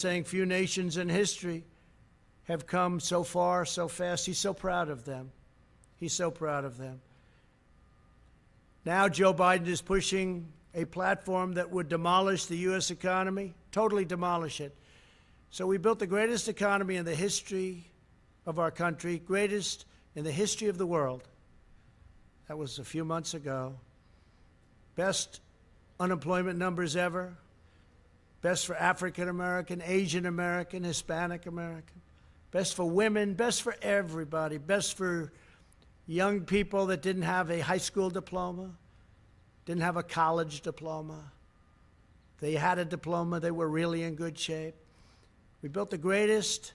saying few nations in history have come so far, so fast. He's so proud of them. He's so proud of them. Now Joe Biden is pushing a platform that would demolish the U.S. economy, totally demolish it. So we built the greatest economy in the history of our country, greatest in the history of the world. That was a few months ago. Best unemployment numbers ever. Best for African American, Asian American, Hispanic American. Best for women, best for everybody. Best for young people that didn't have a high school diploma, didn't have a college diploma. They had a diploma, they were really in good shape. We built the greatest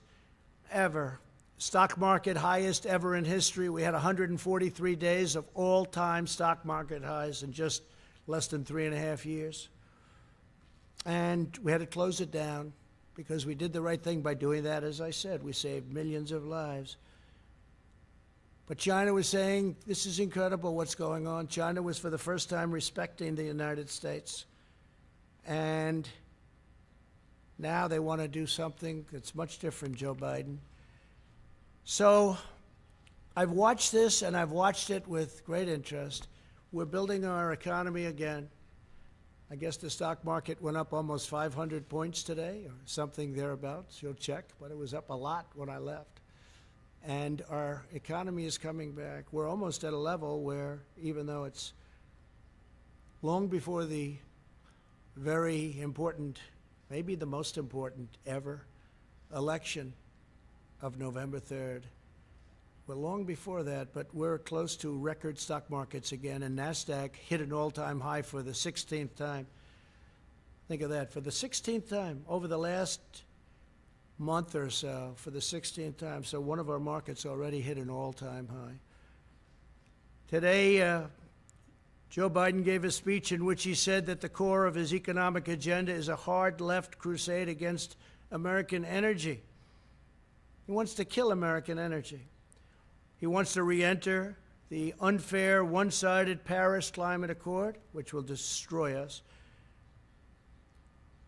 ever, stock market highest ever in history. We had 143 days of all-time stock market highs in just less than 3.5 years. And we had to close it down because we did the right thing by doing that. As I said, we saved millions of lives. But China was saying, this is incredible what's going on. China was for the first time respecting the United States. And now they want to do something that's much different, Joe Biden. So I've watched this, and I've watched it with great interest. We're building our economy again. I guess the stock market went up almost 500 points today, or something thereabouts. You'll check, but it was up a lot when I left. And our economy is coming back. We're almost at a level where, even though it's long before the very important, maybe the most important ever, election of November 3rd, we're long before that, but we're close to record stock markets again, and NASDAQ hit an all-time high for the 16th time. Think of that, for the 16th time over the last month or so, for the 16th time. So one of our markets already hit an all-time high. Today, Joe Biden gave a speech in which he said that the core of his economic agenda is a hard left crusade against American energy. He wants to kill American energy. He wants to re-enter the unfair, one-sided Paris Climate Accord, which will destroy us,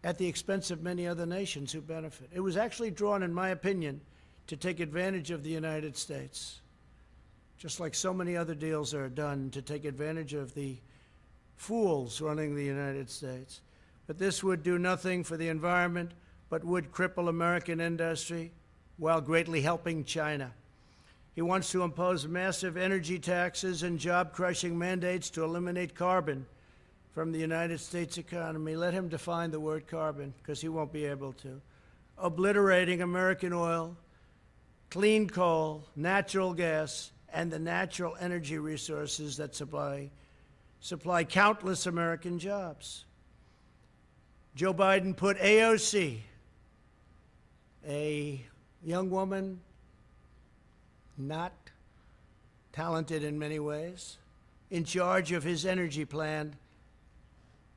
at the expense of many other nations who benefit. It was actually drawn, in my opinion, to take advantage of the United States, just like so many other deals are done to take advantage of the fools running the United States. But this would do nothing for the environment, but would cripple American industry while greatly helping China. He wants to impose massive energy taxes and job-crushing mandates to eliminate carbon from the United States economy. Let him define the word carbon, because he won't be able to. Obliterating American oil, clean coal, natural gas, and the natural energy resources that supply countless American jobs. Joe Biden put AOC, a young woman, not talented in many ways, in charge of his energy plan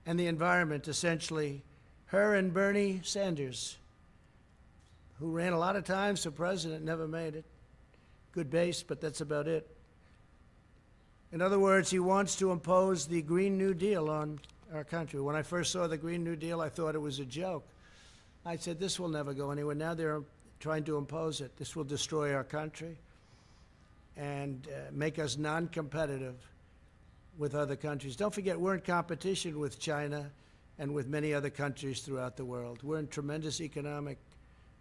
and the environment, essentially. Her and Bernie Sanders, who ran a lot of times for president, never made it. Good base, but that's about it. In other words, he wants to impose the Green New Deal on our country. When I first saw the Green New Deal, I thought it was a joke. I said, this will never go anywhere. Now they're trying to impose it. This will destroy our country and make us non-competitive with other countries. Don't forget, we're in competition with China and with many other countries throughout the world. We're in tremendous economic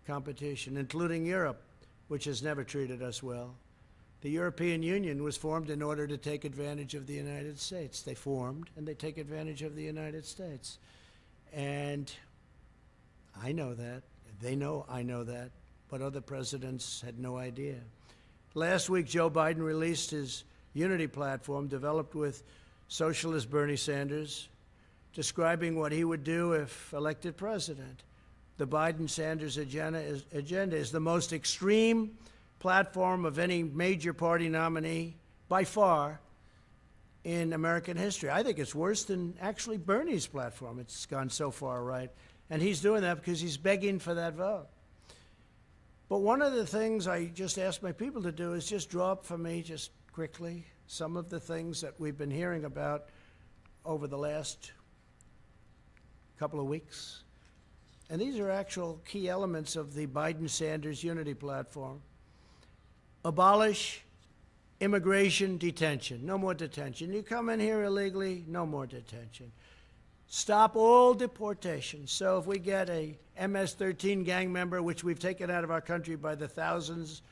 competition, including Europe, which has never treated us well. The European Union was formed in order to take advantage of the United States. They formed, and they take advantage of the United States. And I know that. They know I know that. But other presidents had no idea. Last week, Joe Biden released his unity platform developed with socialist Bernie Sanders, describing what he would do if elected president. The Biden-Sanders agenda is the most extreme platform of any major party nominee, by far, in American history. I think it's worse than actually Bernie's platform. It's gone so far right. And he's doing that because he's begging for that vote. But one of the things I just asked my people to do is just draw up for me, just quickly, some of the things that we've been hearing about over the last couple of weeks. and these are actual key elements of the Biden-Sanders unity platform. Abolish immigration detention. No more detention. You come in here illegally, no more detention. Stop all deportations. So if we get a MS-13 gang member, which we've taken out of our country by the thousands,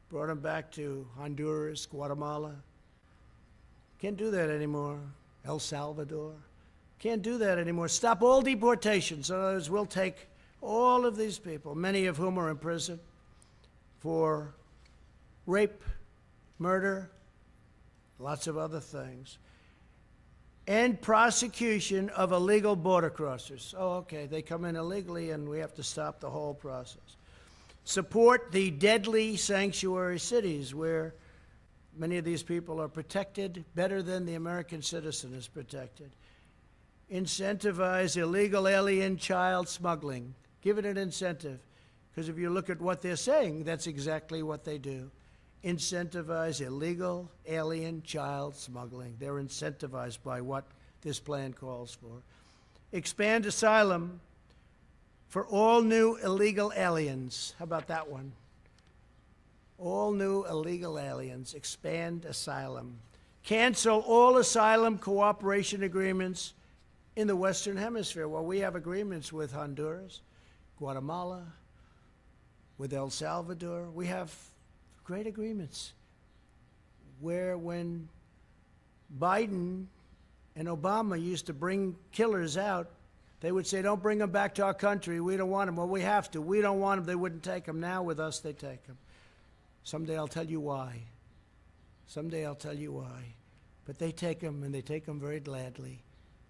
brought them back to Honduras, Guatemala, can't do that anymore. El Salvador, can't do that anymore. Stop all deportations. In other words, we'll take all of these people, many of whom are in prison for rape, murder, lots of other things. End prosecution of illegal border crossers. Oh, okay, they come in illegally and we have to stop the whole process. Support the deadly sanctuary cities where many of these people are protected better than the American citizen is protected. Incentivize illegal alien child smuggling. Give it an incentive, because if you look at what they're saying, that's exactly what they do. Incentivize illegal alien child smuggling. They're incentivized by what this plan calls for. Expand asylum for all new illegal aliens. How about that one? All new illegal aliens. Expand asylum. Cancel all asylum cooperation agreements in the Western Hemisphere. Well, we have agreements with Honduras, Guatemala, with El Salvador. We have great agreements where when Biden and Obama used to bring killers out, they would say, don't bring them back to our country. We don't want them. Well, we have to. We don't want them. They wouldn't take them. Now with us, they take them. Someday I'll tell you why. Someday I'll tell you why. But they take them, and they take them very gladly.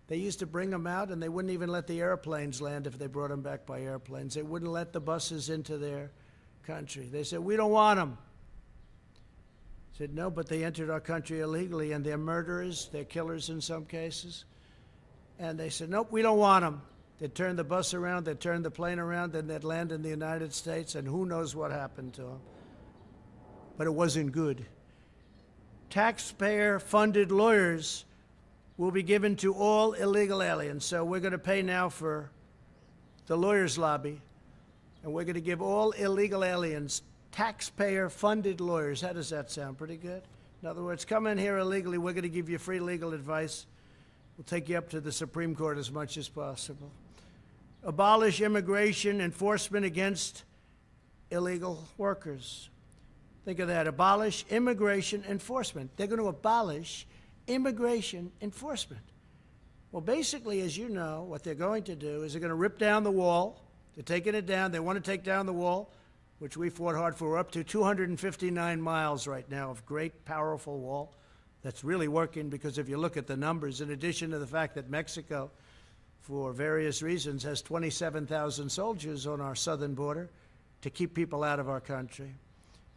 They used to bring them out, and they wouldn't even let the airplanes land if they brought them back by airplanes. They wouldn't let the buses into their country. They said, we don't want them. I said, no, but they entered our country illegally, and they're murderers, they're killers in some cases. And they said, nope, we don't want them. They'd turn the bus around, they'd turn the plane around, then they'd land in the United States, and who knows what happened to them. But it wasn't good. Taxpayer-funded lawyers will be given to all illegal aliens. So we're going to pay now for the lawyers' lobby, and we're going to give all illegal aliens taxpayer-funded lawyers. How does that sound? Pretty good? In other words, come in here illegally, we're going to give you free legal advice. We'll take you up to the Supreme Court as much as possible. Abolish immigration enforcement against illegal workers. Think of that. Abolish immigration enforcement. They're going to abolish immigration enforcement. Well, basically, as you know, what they're going to do is they're going to rip down the wall. They're taking it down. They want to take down the wall, which we fought hard for. We're up to 259 miles right now of great, powerful wall that's really working, because if you look at the numbers, in addition to the fact that Mexico, for various reasons, has 27,000 soldiers on our southern border to keep people out of our country.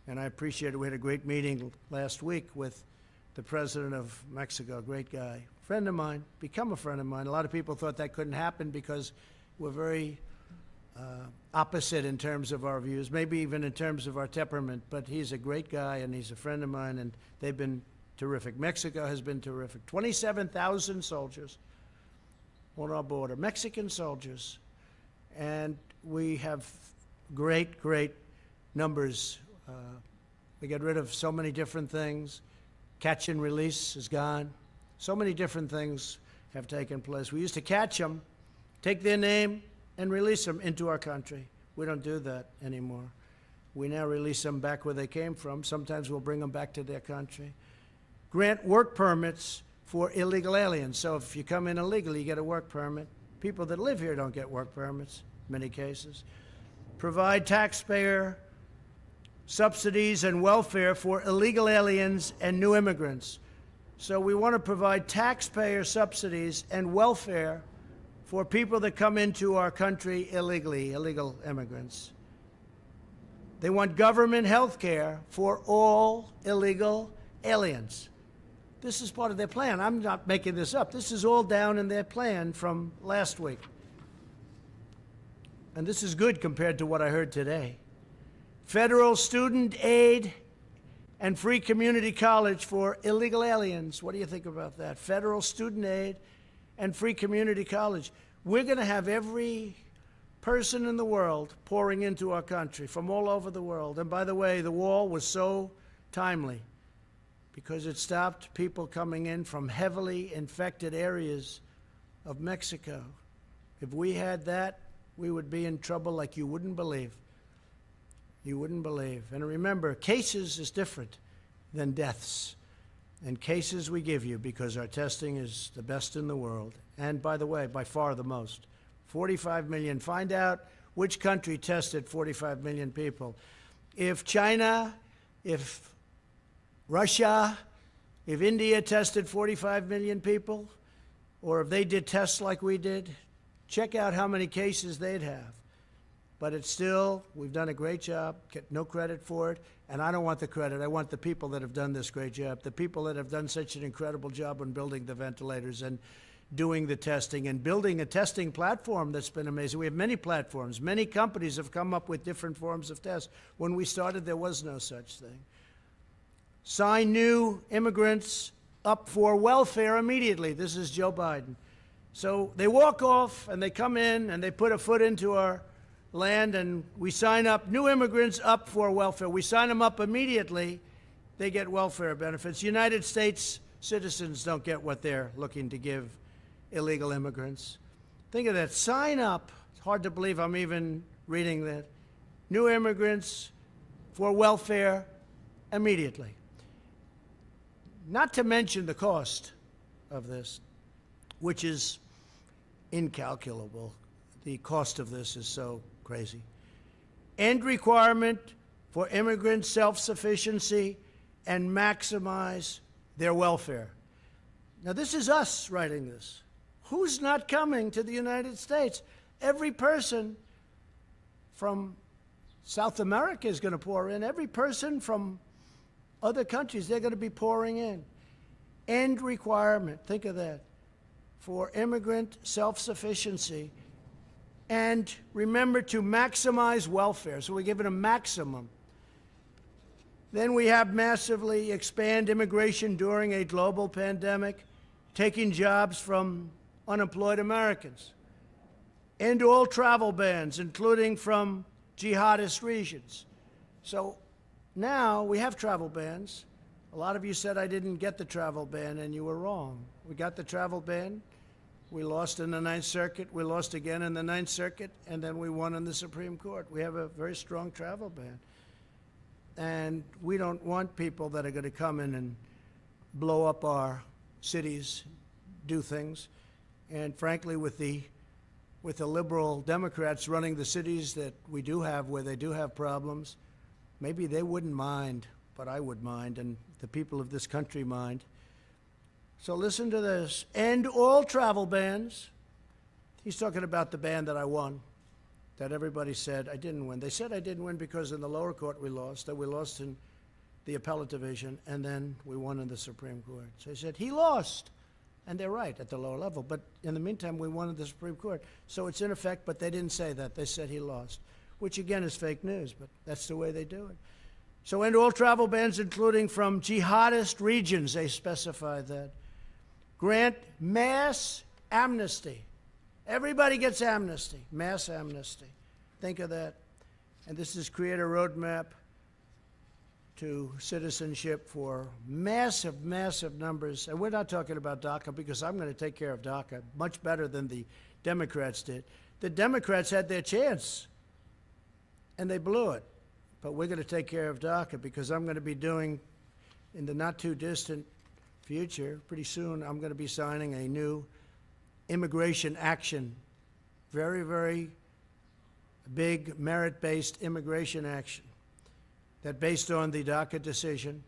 And I appreciate it. We had a great meeting last week with the president of Mexico, a great guy, friend of mine, become a friend of mine. A lot of people thought that couldn't happen because we're very opposite in terms of our views, maybe even in terms of our temperament, but he's a great guy and he's a friend of mine, and they've been terrific. Mexico has been terrific. 27,000 soldiers on our border, Mexican soldiers, and we have great, great numbers. We got rid of so many different things. Catch and release is gone. So many different things have taken place. We used to catch them, take their name, and release them into our country. We don't do that anymore. We now release them back where they came from. Sometimes we'll bring them back to their country. Grant work permits for illegal aliens. So if you come in illegally, you get a work permit. People that live here don't get work permits, in many cases. Provide taxpayer subsidies and welfare for illegal aliens and new immigrants. So we want to provide taxpayer subsidies and welfare for people that come into our country illegally, illegal immigrants. They want government health care for all illegal aliens. This is part of their plan. I'm not making this up. This is all down in their plan from last week. And this is good compared to what I heard today. Federal student aid and free community college for illegal aliens. What do you think about that? Federal student aid and free community college. We're going to have every person in the world pouring into our country from all over the world. And by the way, the wall was so timely because it stopped people coming in from heavily infected areas of Mexico. If we had that, we would be in trouble like you wouldn't believe. You wouldn't believe. And remember, cases is different than deaths. And cases we give you because our testing is the best in the world. And by the way, by far the most. 45 million. Find out which country tested 45 million people. If China, if Russia, if India tested 45 million people, or if they did tests like we did, check out how many cases they'd have. But it's still, we've done a great job, get no credit for it, and I don't want the credit. I want the people that have done this great job, the people that have done such an incredible job on building the ventilators and doing the testing and building a testing platform that's been amazing. We have many platforms. Many companies have come up with different forms of tests. When we started, there was no such thing. Sign new immigrants up for welfare immediately. This is Joe Biden. So they walk off and they come in and they put a foot into our land and we sign up new immigrants up for welfare. We sign them up immediately. They get welfare benefits. United States citizens don't get what they're looking to give illegal immigrants. Think of that. Sign up. It's hard to believe I'm even reading that. New immigrants for welfare immediately. Not to mention the cost of this, which is incalculable. The cost of this is so crazy. End requirement for immigrant self-sufficiency and maximize their welfare. Now, this is us writing this. Who's not coming to the United States? Every person from South America is going to pour in. Every person from other countries, they're going to be pouring in. End requirement, think of that, for immigrant self-sufficiency. And remember to maximize welfare. So we give it a maximum. Then we have massively expand immigration during a global pandemic, taking jobs from unemployed Americans. End all travel bans, including from jihadist regions. So now we have travel bans. A lot of you said I didn't get the travel ban, and you were wrong. We got the travel ban. We lost in the Ninth Circuit. We lost again in the Ninth Circuit, and then we won in the Supreme Court. We have a very strong travel ban. And we don't want people that are going to come in and blow up our cities, do things. And frankly, with the liberal Democrats running the cities that we do have where they do have problems, maybe they wouldn't mind, but I would mind, and the people of this country mind. So listen to this. End all travel bans. He's talking about the ban that I won, that everybody said I didn't win. They said I didn't win because in the lower court we lost, that we lost in the appellate division, and then we won in the Supreme Court. So he said, he lost. And they're right at the lower level. But in the meantime, we won in the Supreme Court. So it's in effect, but they didn't say that. They said he lost, which again is fake news, but that's the way they do it. So end all travel bans, including from jihadist regions, they specify that. Grant mass amnesty. Everybody gets amnesty, mass amnesty. Think of that. And this is create a roadmap to citizenship for massive, massive numbers. And we're not talking about DACA because I'm going to take care of DACA much better than the Democrats did. The Democrats had their chance, and they blew it. But we're going to take care of DACA because I'm going to be doing, in the not-too-distant future, pretty soon, I'm going to be signing a new immigration action, very, very big merit-based immigration action that based on the DACA decision,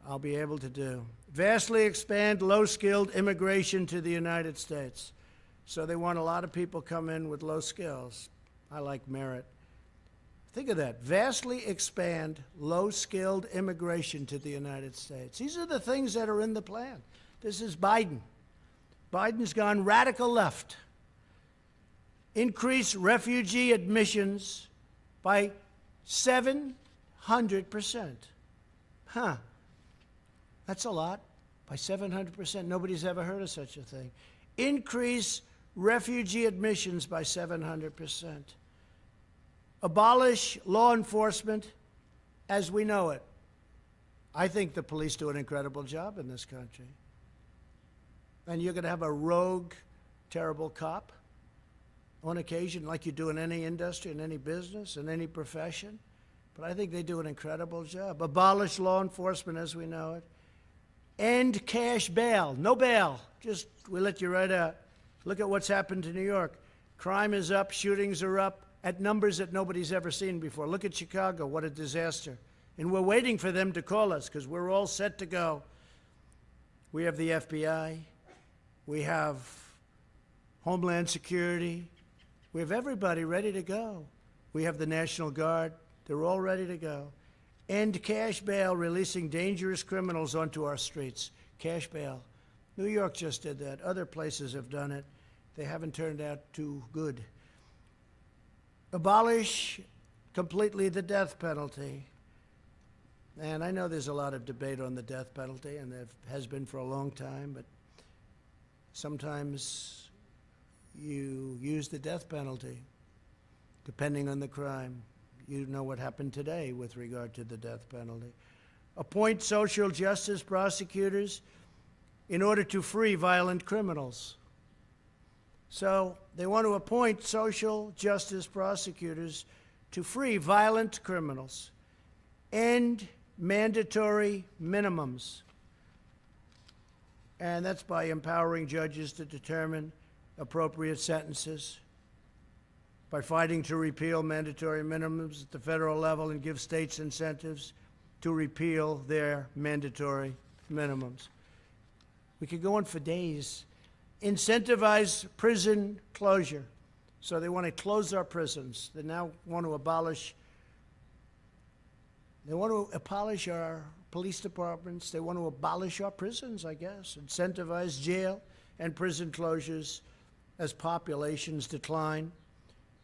I'll be able to do. Vastly expand low-skilled immigration to the United States. So they want a lot of people come in with low skills. I like merit. Think of that. Vastly expand low-skilled immigration to the United States. These are the things that are in the plan. This is Biden. Biden's gone radical left. Increase refugee admissions by 700%. Huh. That's a lot. By 700%. Nobody's ever heard of such a thing. Increase refugee admissions by 700%. Abolish law enforcement as we know it. I think the police do an incredible job in this country. And you're going to have a rogue, terrible cop on occasion, like you do in any industry, in any business, in any profession. But I think they do an incredible job. Abolish law enforcement as we know it. End cash bail. No bail. Just, we let you right out. Look at what's happened to New York. Crime is up, shootings are up at numbers that nobody's ever seen before. Look at Chicago, what a disaster. And we're waiting for them to call us because we're all set to go. We have the FBI. We have Homeland Security. We have everybody ready to go. We have the National Guard. They're all ready to go. End cash bail, releasing dangerous criminals onto our streets. Cash bail. New York just did that. Other places have done it. They haven't turned out too good. Abolish completely the death penalty. And I know there's a lot of debate on the death penalty, and there has been for a long time, but sometimes you use the death penalty, depending on the crime. You know what happened today with regard to the death penalty. Appoint social justice prosecutors in order to free violent criminals. So they want to appoint social justice prosecutors to free violent criminals. End mandatory minimums. And that's by empowering judges to determine appropriate sentences, by fighting to repeal mandatory minimums at the federal level and give states incentives to repeal their mandatory minimums. We could go on for days. Incentivize prison closure. So they want to close our prisons. They now want to abolish our police departments. They want to abolish our prisons, I guess. Incentivize jail and prison closures as populations decline.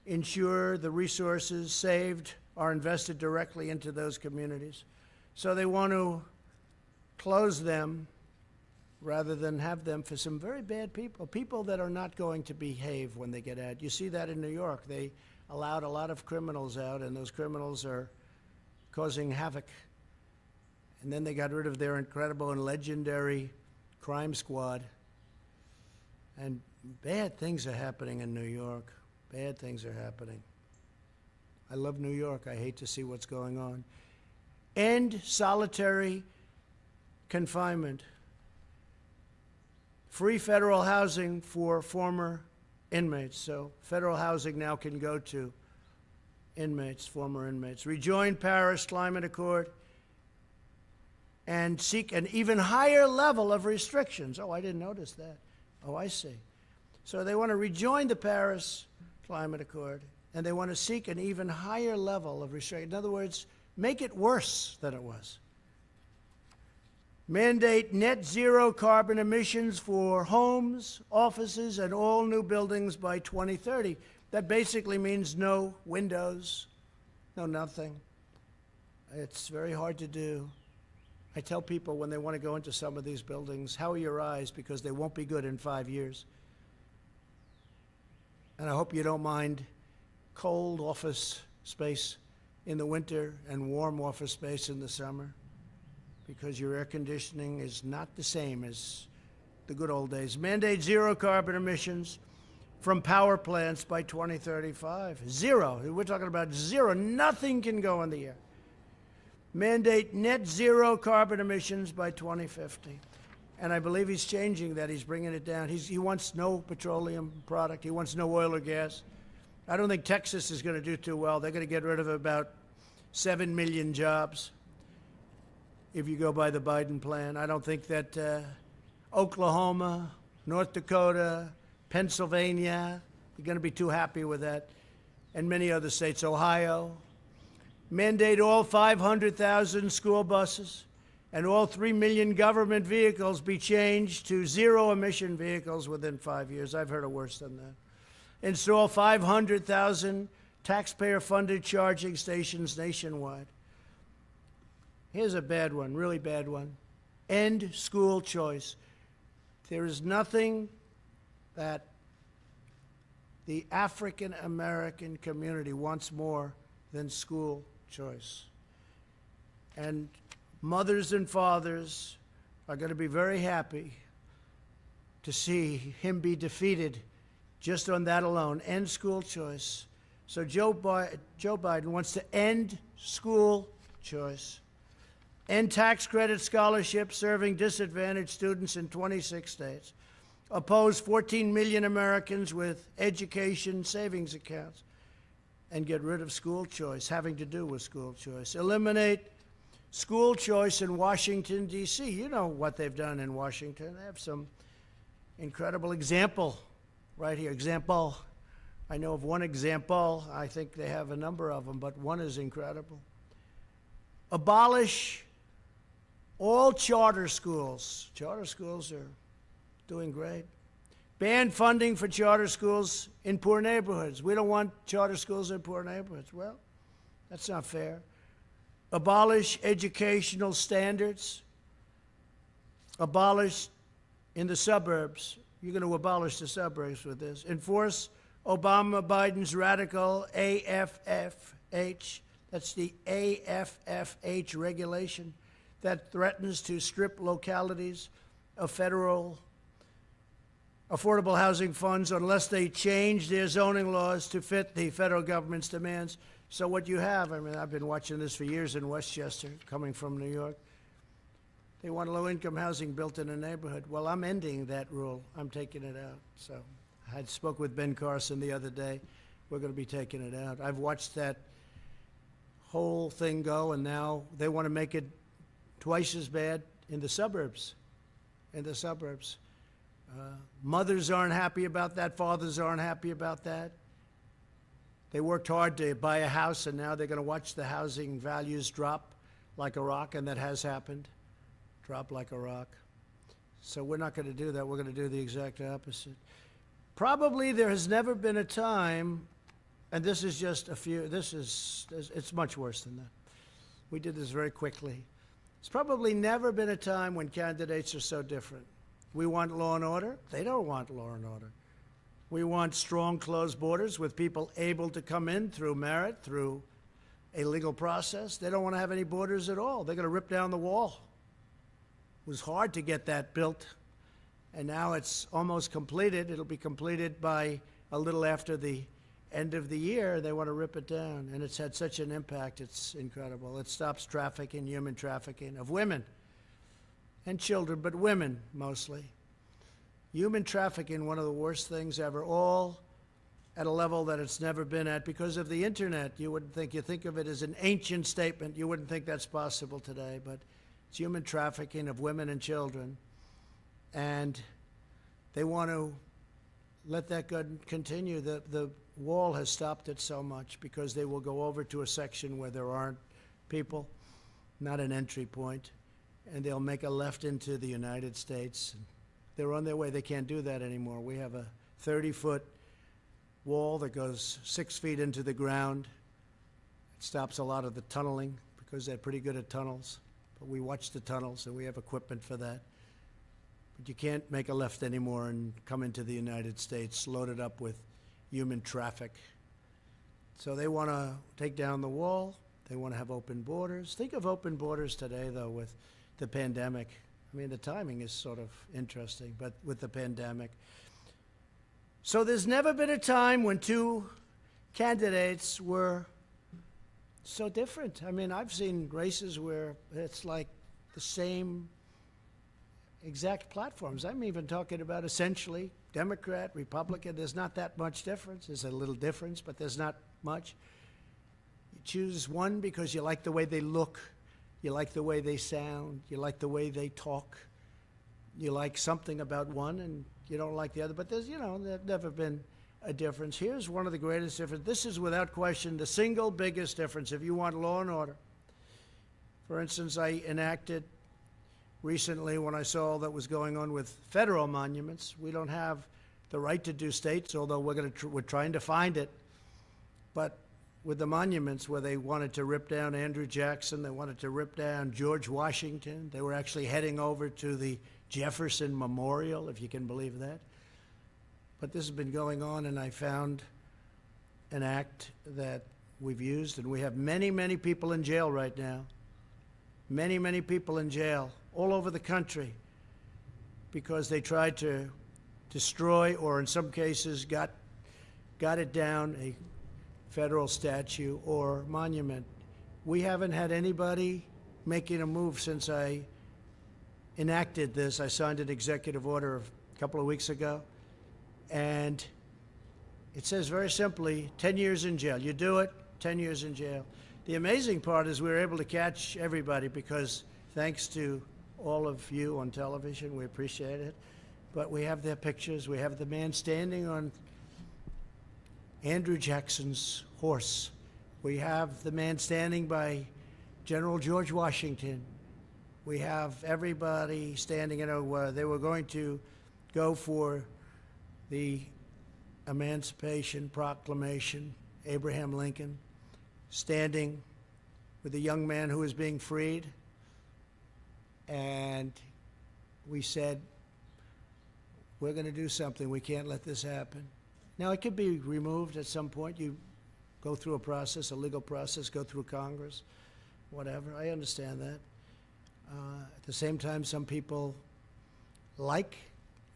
Ensure the resources saved are invested directly into those communities. So they want to close them rather than have them for some very bad people, people that are not going to behave when they get out. You see that in New York. They allowed a lot of criminals out, and those criminals are causing havoc. And then they got rid of their incredible and legendary crime squad. And bad things are happening in New York. Bad things are happening. I love New York. I hate to see what's going on. End solitary confinement. Free federal housing for former inmates. So federal housing now can go to inmates, former inmates. Rejoin Paris Climate Accord and seek an even higher level of restrictions. Oh, I didn't notice that. Oh, I see. So they want to rejoin the Paris Climate Accord, and they want to seek an even higher level of restriction. In other words, make it worse than it was. Mandate net zero carbon emissions for homes, offices, and all new buildings by 2030. That basically means no windows, no nothing. It's very hard to do. I tell people when they want to go into some of these buildings, how are your eyes? Because they won't be good in 5 years. And I hope you don't mind cold office space in the winter and warm office space in the summer, because your air conditioning is not the same as the good old days. Mandate zero carbon emissions from power plants by 2035. Zero. We're talking about zero. Nothing can go in the air. Mandate net zero carbon emissions by 2050. And I believe he's changing that. He's bringing it down. He wants no petroleum product. He wants no oil or gas. I don't think Texas is going to do too well. They're going to get rid of about 7 million jobs if you go by the Biden plan. I don't think that Oklahoma, North Dakota, Pennsylvania, you're going to be too happy with that, and many other states, Ohio. Mandate all 500,000 school buses and all 3 million government vehicles be changed to zero-emission vehicles within 5 years. I've heard of worse than that. Install 500,000 taxpayer-funded charging stations nationwide. Here's a bad one, really bad one. End school choice. There is nothing that the African American community wants more than school choice. And mothers and fathers are going to be very happy to see him be defeated just on that alone, end school choice. So Joe Biden wants to end school choice, end tax credit scholarships serving disadvantaged students in 26 states, oppose 14 million Americans with education savings accounts, and get rid of school choice, having to do with school choice. Eliminate school choice in Washington, D.C. You know what they've done in Washington. They have some incredible example right here. Example. I know of one example. I think they have a number of them, but one is incredible. Abolish all charter schools. Charter schools are doing great. Ban funding for charter schools in poor neighborhoods. We don't want charter schools in poor neighborhoods. Well, that's not fair. Abolish educational standards. Abolish in the suburbs. You're going to abolish the suburbs with this. Enforce Obama-Biden's radical AFFH. That's the AFFH regulation that threatens to strip localities of federal affordable housing funds unless they change their zoning laws to fit the federal government's demands. So what you have, I mean, I've been watching this for years in Westchester, coming from New York. They want low-income housing built in a neighborhood. Well, I'm ending that rule. I'm taking it out. So I spoke with Ben Carson the other day. We're going to be taking it out. I've watched that whole thing go, and now they want to make it twice as bad in the suburbs. In the suburbs. Mothers aren't happy about that. Fathers aren't happy about that. They worked hard to buy a house, and now they're going to watch the housing values drop like a rock, and that has happened. Drop like a rock. So we're not going to do that. We're going to do the exact opposite. Probably there has never been a time, and this is just a few, it's much worse than that. We did this very quickly. It's probably never been a time when candidates are so different. We want law and order. They don't want law and order. We want strong, closed borders with people able to come in through merit, through a legal process. They don't want to have any borders at all. They're going to rip down the wall. It was hard to get that built, and now it's almost completed. It'll be completed by a little after the end of the year. They want to rip it down, and it's had such an impact. It's incredible. It stops trafficking, human trafficking of women and children, but women mostly. Human trafficking, one of the worst things ever, all at a level that it's never been at because of the internet. You think of it as an ancient statement. You wouldn't think that's possible today, but it's human trafficking of women and children. And they want to let that continue. The wall has stopped it so much because they will go over to a section where there aren't people, not an entry point, and they'll make a left into the United States. They're on their way. They can't do that anymore. We have a 30-foot wall that goes 6 feet into the ground. It stops a lot of the tunneling because they're pretty good at tunnels. But we watch the tunnels, and we have equipment for that. But you can't make a left anymore and come into the United States loaded up with human traffic. So they want to take down the wall. They want to have open borders. Think of open borders today, though, with the pandemic. I mean, the timing is sort of interesting, but with the pandemic. So there's never been a time when two candidates were so different. I mean, I've seen races where it's like the same exact platforms. I'm even talking about essentially Democrat, Republican. There's not that much difference. There's a little difference, but there's not much. You choose one because you like the way they look. You like the way they sound. You like the way they talk. You like something about one, and you don't like the other. But there's never been a difference. Here's one of the greatest differences. This is, without question, the single biggest difference if you want law and order. For instance, I enacted recently, when I saw all that was going on with federal monuments, we don't have the right to do states, although we're trying to find it. But with the monuments, where they wanted to rip down Andrew Jackson, they wanted to rip down George Washington. They were actually heading over to the Jefferson Memorial, if you can believe that. But this has been going on, and I found an act that we've used, and we have many, many people in jail right now. Many, many people in jail all over the country because they tried to destroy, or in some cases got it down, a federal statue or monument. We haven't had anybody making a move since I enacted this. I signed an executive order a couple of weeks ago, and it says very simply, 10 years in jail. You do it, 10 years in jail. The amazing part is we were able to catch everybody because thanks to all of you on television, we appreciate it. But we have their pictures. We have the man standing on Andrew Jackson's horse. We have the man standing by General George Washington. We have everybody standing. They were going to go for the Emancipation Proclamation, Abraham Lincoln, standing with a young man who was being freed. And we said, we're going to do something. We can't let this happen. Now, it could be removed at some point. You go through a process, a legal process, go through Congress, whatever. I understand that. At the same time, some people like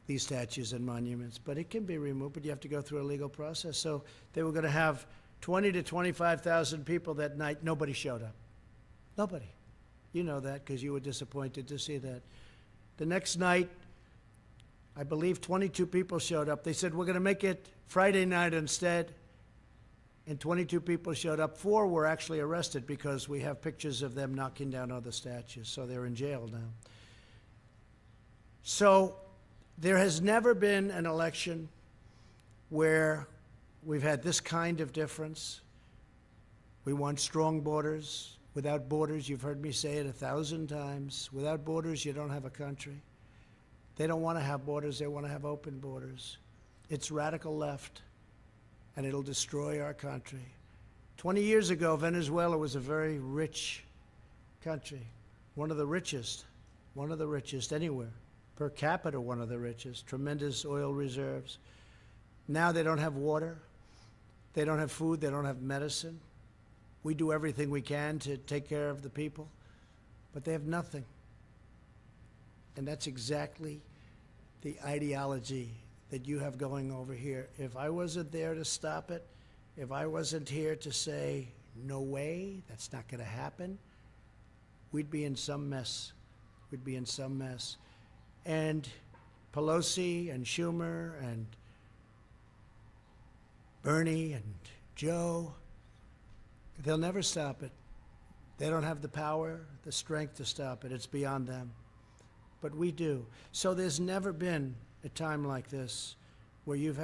these statues and monuments, but it can be removed, but you have to go through a legal process. So they were going to have 20 to 25,000 people that night. Nobody showed up. Nobody. You know that because you were disappointed to see that. The next night, I believe 22 people showed up. They said, we're going to make it Friday night instead. And 22 people showed up. 4 were actually arrested because we have pictures of them knocking down other statues. So they're in jail now. So there has never been an election where we've had this kind of difference. We want strong borders. Without borders, you've heard me say it 1,000 times, without borders, you don't have a country. They don't want to have borders, they want to have open borders. It's radical left, and it'll destroy our country. 20 years ago, Venezuela was a very rich country, one of the richest anywhere. Per capita, one of the richest, tremendous oil reserves. Now they don't have water, they don't have food, they don't have medicine. We do everything we can to take care of the people, but they have nothing. And that's exactly the ideology that you have going over here. If I wasn't there to stop it, if I wasn't here to say, no way, that's not going to happen, we'd be in some mess. We'd be in some mess. And Pelosi and Schumer and Bernie and Joe, they'll never stop it. They don't have the power, the strength to stop it. It's beyond them. But we do. So there's never been a time like this where you've had